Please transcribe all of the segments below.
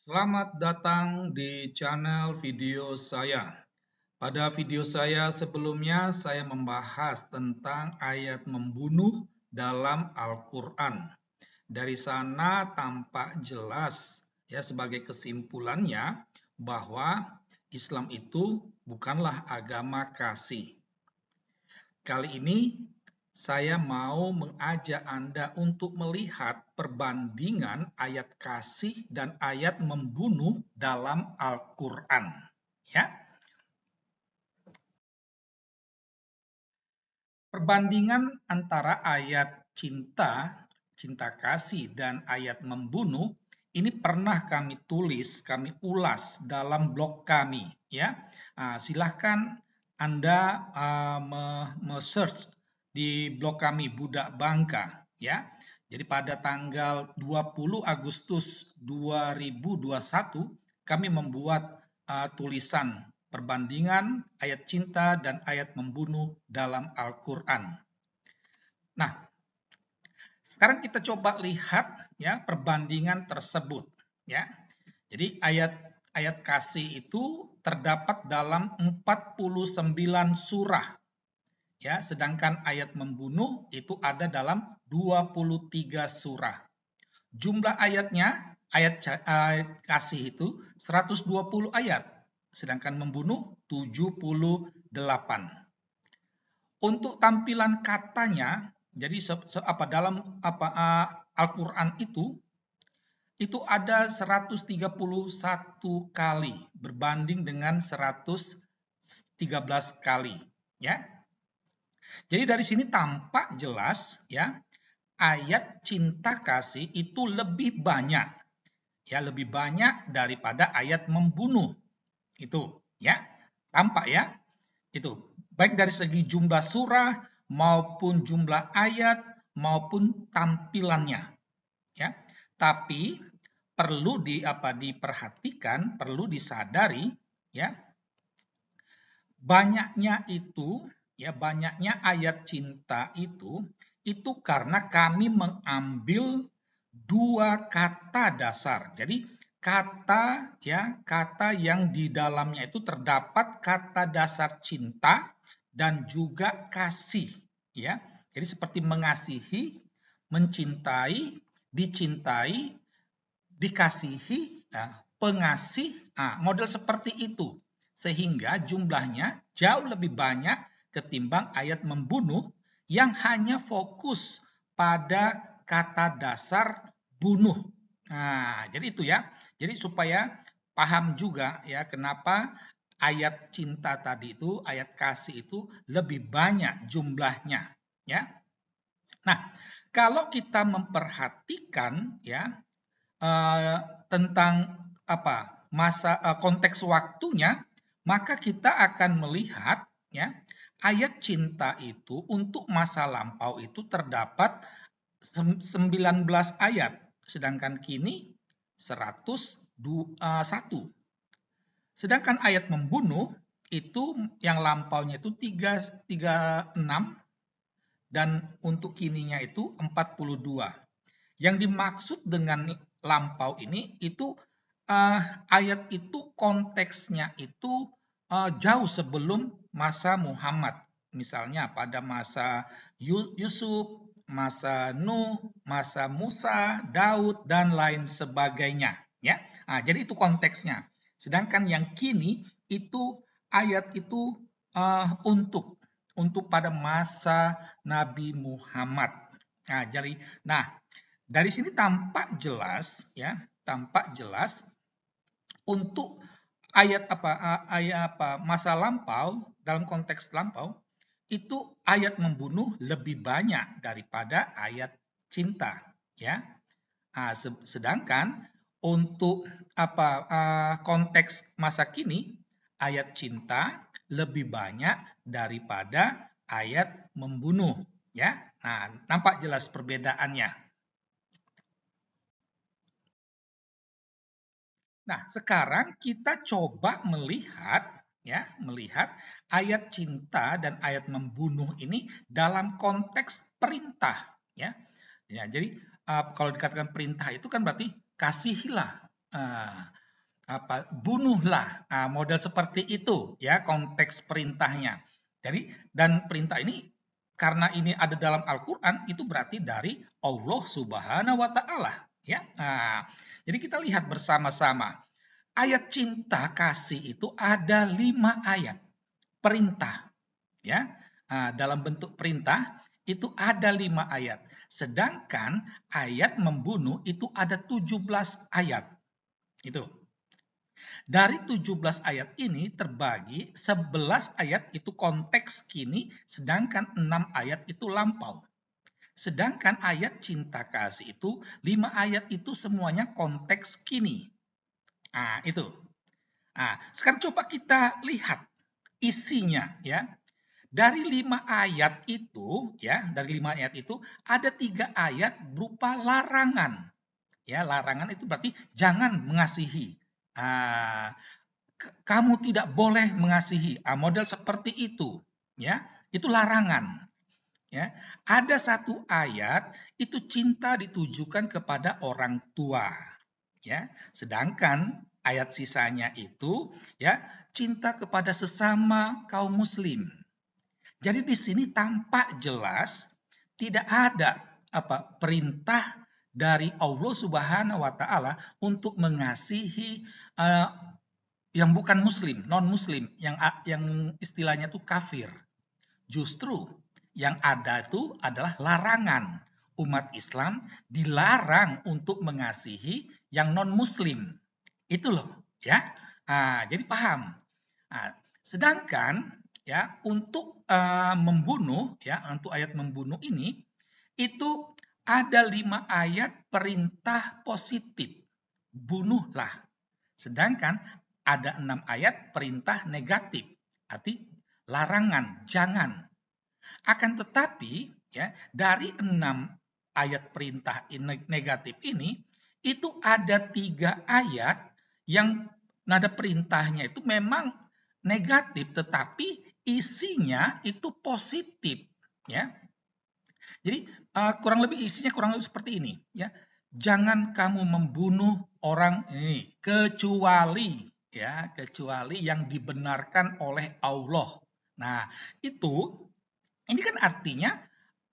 Selamat datang di channel video saya. Pada video saya sebelumnya, saya membahas tentang ayat membunuh dalam Al-Quran. Dari sana tampak jelas ya sebagai kesimpulannya bahwa Islam itu bukanlah agama kasih. Kali ini saya mau mengajak Anda untuk melihat perbandingan ayat kasih dan ayat membunuh dalam Al-Quran. Ya, perbandingan antara ayat cinta kasih dan ayat membunuh ini pernah kami tulis, kami ulas dalam blog kami. Ya, silahkan Anda search di blog kami Budak Bangka. Ya, jadi pada tanggal 20 Agustus 2021 kami membuat tulisan perbandingan ayat cinta dan ayat membunuh dalam Al-Quran. Nah, sekarang kita coba lihat ya perbandingan tersebut ya. Jadi ayat kasih itu terdapat dalam 49 surah ya, sedangkan ayat membunuh itu ada dalam 23 surah. Jumlah ayatnya ayat kasih itu 120 ayat, sedangkan membunuh 78. Untuk tampilan katanya, jadi dalam Al-Qur'an itu ada 131 kali berbanding dengan 113 kali, ya. Jadi dari sini tampak jelas ya, ayat cinta kasih itu lebih banyak daripada ayat membunuh. Itu ya, tampak ya. Itu baik dari segi jumlah surah maupun jumlah ayat maupun tampilannya ya. Tapi perlu diperhatikan, perlu disadari ya, banyaknya ayat cinta itu karena kami mengambil dua kata dasar. Jadi kata yang di dalamnya itu terdapat kata dasar cinta dan juga kasih ya. Jadi seperti mengasihi, mencintai, dicintai, dikasihi, pengasih, model seperti itu. Sehingga jumlahnya jauh lebih banyak ketimbang ayat membunuh yang hanya fokus pada kata dasar bunuh. Nah, jadi itu ya. Jadi supaya paham juga ya kenapa ayat cinta tadi itu, ayat kasih itu lebih banyak jumlahnya ya. Nah, kalau kita memperhatikan ya tentang konteks waktunya, maka kita akan melihat ya ayat cinta itu untuk masa lampau itu terdapat 19 ayat, sedangkan kini 101. Sedangkan ayat membunuh itu yang lampaunya itu 36 dan untuk kininya itu 42. Yang dimaksud dengan lampau ini itu ayat itu konteksnya itu jauh sebelum masa Muhammad. Misalnya pada masa Yusuf, masa Nuh, masa Musa, Daud dan lain sebagainya ya. Jadi itu konteksnya. Sedangkan yang kini itu ayat itu untuk pada masa Nabi Muhammad. Dari sini tampak jelas ya, untuk ayat masa lampau dalam konteks lampau itu ayat membunuh lebih banyak daripada ayat cinta ya. Sedangkan untuk konteks masa kini ayat cinta lebih banyak daripada ayat membunuh ya. Nah, nampak jelas perbedaannya. Nah, sekarang kita coba melihat ayat cinta dan ayat membunuh ini dalam konteks perintah ya. Ya, jadi kalau dikatakan perintah itu kan berarti kasihilah bunuhlah, model seperti itu ya konteks perintahnya. Jadi dan perintah ini karena ini ada dalam Al-Qur'an itu berarti dari Allah Subhanahu wa taala ya. Jadi kita lihat bersama-sama. Ayat cinta kasih itu ada 5 ayat perintah ya. Dalam bentuk perintah itu ada 5 ayat. Sedangkan ayat membunuh itu ada 17 ayat. Itu. Dari 17 ayat ini terbagi 11 ayat itu konteks kini, sedangkan 6 ayat itu lampau. Sedangkan ayat cinta kasih itu 5 ayat itu semuanya konteks kini. Itu. Sekarang coba kita lihat isinya ya. Dari 5 ayat itu ya, dari 5 ayat itu ada 3 ayat berupa larangan. Ya, larangan itu berarti jangan mengasihi. Kamu tidak boleh mengasihi. Model seperti itu, ya. Itu larangan. Ya. Ada satu ayat itu cinta ditujukan kepada orang tua, ya. Sedangkan ayat sisanya itu ya cinta kepada sesama kaum muslim. Jadi di sini tampak jelas tidak ada perintah dari Allah Subhanahu wa taala untuk mengasihi yang bukan muslim, non-muslim, yang istilahnya itu kafir. Justru yang ada itu adalah larangan. Umat Islam dilarang untuk mengasihi yang non-muslim. Itu loh, ya. Jadi paham. Sedangkan ya untuk membunuh ya, untuk ayat membunuh ini itu ada 5 ayat perintah positif. Bunuhlah. Sedangkan ada 6 ayat perintah negatif. Arti larangan, jangan. Akan tetapi ya dari 6 ayat perintah negatif ini itu ada 3 ayat yang nada perintahnya itu memang negatif tetapi isinya itu positif ya. Jadi kurang lebih isinya kurang lebih seperti ini ya. Jangan kamu membunuh orang ini kecuali yang dibenarkan oleh Allah. Nah, ini kan artinya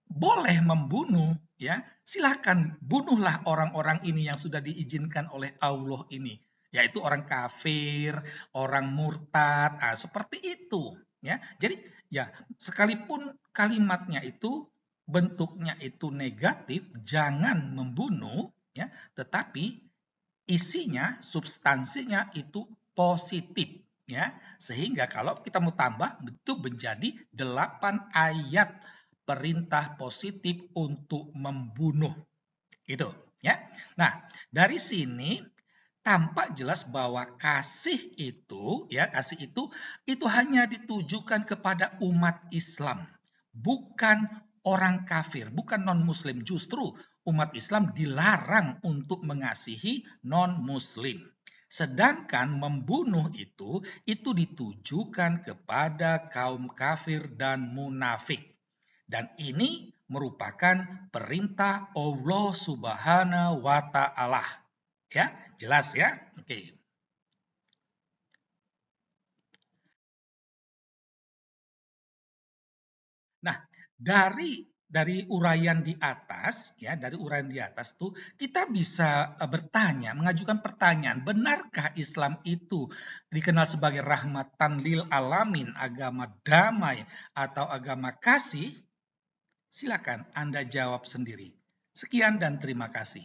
boleh membunuh ya. Silakan bunuhlah orang-orang ini yang sudah diizinkan oleh Allah ini, yaitu orang kafir, orang murtad, seperti itu ya. Jadi ya sekalipun kalimatnya itu bentuknya itu negatif, jangan membunuh ya, tetapi isinya, substansinya itu positif ya. Sehingga kalau kita mau tambah itu menjadi 8 ayat perintah positif untuk membunuh. Itu ya. Nah, dari sini tampak jelas bahwa kasih itu hanya ditujukan kepada umat Islam, bukan orang kafir, bukan non-muslim. Justru umat Islam dilarang untuk mengasihi non-muslim. Sedangkan membunuh itu ditujukan kepada kaum kafir dan munafik. Dan ini merupakan perintah Allah Subhanahu wa taala. Ya, jelas ya? Oke. Nah, dari uraian di atas ya, dari uraian di atas tuh kita bisa bertanya, mengajukan pertanyaan, benarkah Islam itu dikenal sebagai rahmatan lil alamin, agama damai atau agama kasih? Silakan Anda jawab sendiri. Sekian dan terima kasih.